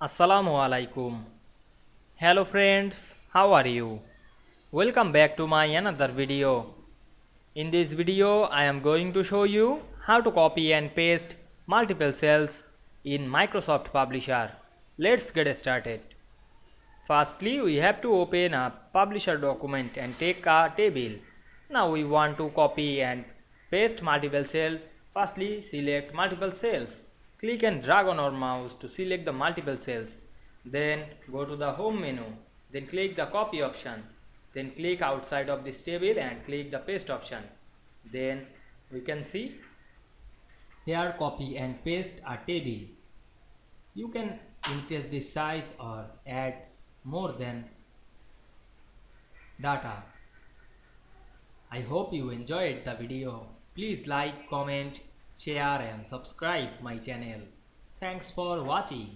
Assalamu Walaikum. Hello friends, how are you? Welcome back to my another video. In this video, I am going to show you how to copy and paste multiple cells in Microsoft Publisher. Let's get started. Firstly, we have to open a Publisher document and take a table. Now we want to copy and paste multiple cells. Firstly, select multiple cells. Click and drag on our mouse to select the multiple cells. Then go to the home menu. Then click the copy option. Then click outside of this table and click the paste option. Then we can see here copy and paste a table. You can increase the size or add more than data. I hope you enjoyed the video. Please like, comment, share and subscribe my channel. Thanks for watching.